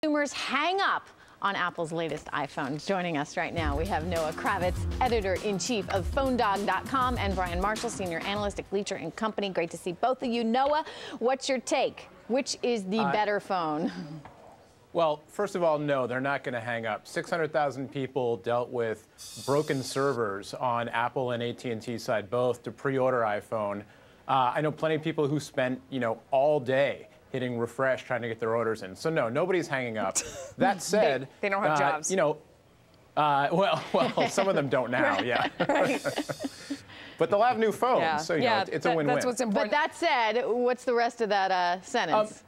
Consumers hang up on Apple's latest iPhone. Joining us right now, we have Noah Kravitz, editor-in-chief of PhoneDog.com, and Brian Marshall, senior analyst at Gleacher & Company. Great to see both of you. Noah, what's your take? Which is the better phone? Well, first of all, no, they're not going to hang up. 600,000 people dealt with broken servers on Apple and AT&T side both to pre-order iPhone. I know plenty of people who spent, all day hitting refresh trying to get their orders in. So no, nobody's hanging up. That said, they don't have jobs. Well, some of them don't now. Yeah. Right. But they'll have new phones, so it's a win-win. That's what's important. But that said, what's the rest of that sentence?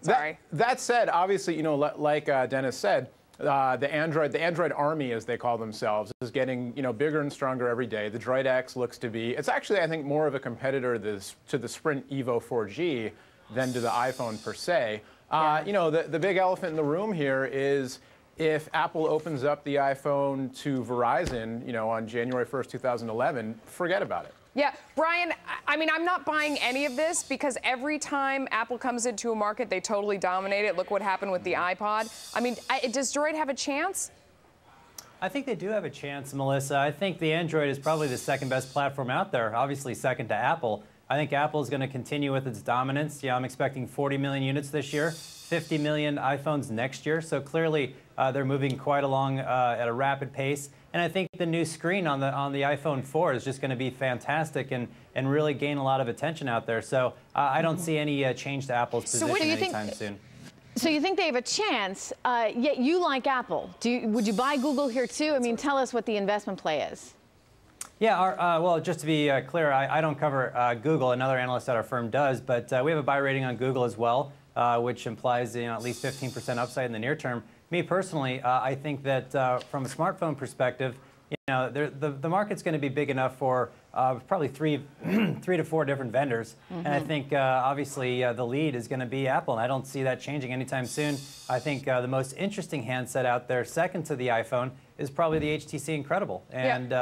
That said, obviously, like Dennis said, the Android army, as they call themselves, is getting bigger and stronger every day. The Droid X looks to be, it's actually, I think, more of a competitor to the Sprint Evo 4G than to the iPhone per se. The big elephant in the room here is if Apple opens up the iPhone to Verizon, on January 1st, 2011, forget about it. Yeah, Brian, I mean, I'm not buying any of this because every time Apple comes into a market, they totally dominate it. Look what happened with the iPod. I mean, does Droid have a chance? I think they do have a chance, Melissa. I think the Android is probably the second best platform out there, obviously second to Apple. I think Apple is going to continue with its dominance. I'm expecting 40 million units this year, 50 million iPhones next year. So clearly, they're moving quite along at a rapid pace. And I think the new screen on the iPhone 4 is just going to be fantastic and really gain a lot of attention out there. So I don't see any change to Apple's position anytime soon. So you think they have a chance, yet you like Apple. Would you buy Google here too? I mean, tell us what the investment play is. Yeah, well, just to be clear, I don't cover Google. Another analyst at our firm does, but we have a buy rating on Google as well, which implies at least 15% upside in the near term. Me personally, I think that from a smartphone perspective, the market's going to be big enough for probably three to four different vendors, and I think obviously the lead is going to be Apple, and I don't see that changing anytime soon. I think the most interesting handset out there, second to the iPhone, is probably the HTC Incredible, and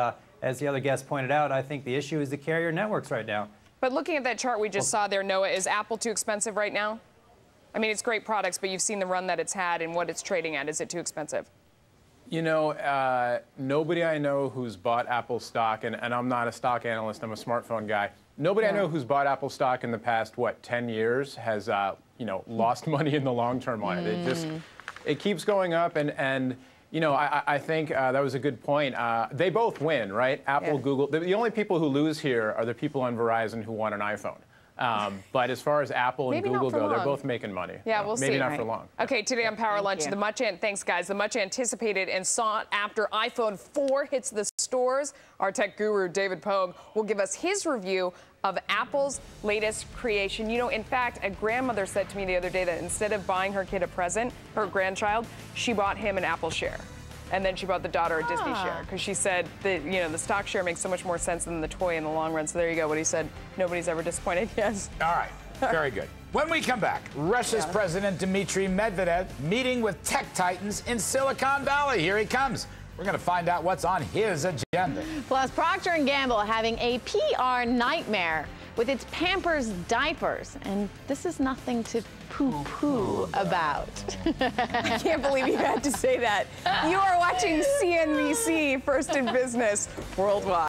as the other guest pointed out, I think the issue is the carrier networks right now. But looking at that chart we just saw there, Noah, is Apple too expensive right now? I mean, it's great products, but you've seen the run that it's had and what it's trading at. Is it too expensive? Nobody I know who's bought Apple stock, and I'm not a stock analyst, I'm a smartphone guy. Nobody I know who's bought Apple stock in the past, 10 years has, lost money in the long term on it. It keeps going up, and I think that was a good point. They both win, right? Apple, Google. The only people who lose here are the people on Verizon who want an iPhone. But as far as Apple and Google go, they're both making money. Yeah, we'll see. Maybe not for long. Okay, today on Power Lunch, thanks guys, the much anticipated and sought after iPhone 4 hits the stores. Our tech guru, David Pogue, will give us his review of Apple's latest creation. In fact, a grandmother said to me the other day that instead of buying her kid a present, her grandchild, she bought him an Apple share. And then she bought the daughter a Disney share because she said that, the stock share makes so much more sense than the toy in the long run. So there you go, what he said. Nobody's ever disappointed. Yes. All right. Very good. When we come back, Russia's President Dmitry Medvedev meeting with tech titans in Silicon Valley. Here he comes. We're going to find out what's on his agenda. Plus, Procter & Gamble having a PR nightmare with its Pampers diapers. And this is nothing to poo-poo about. I can't believe you had to say that. You are watching CNBC, First in Business Worldwide.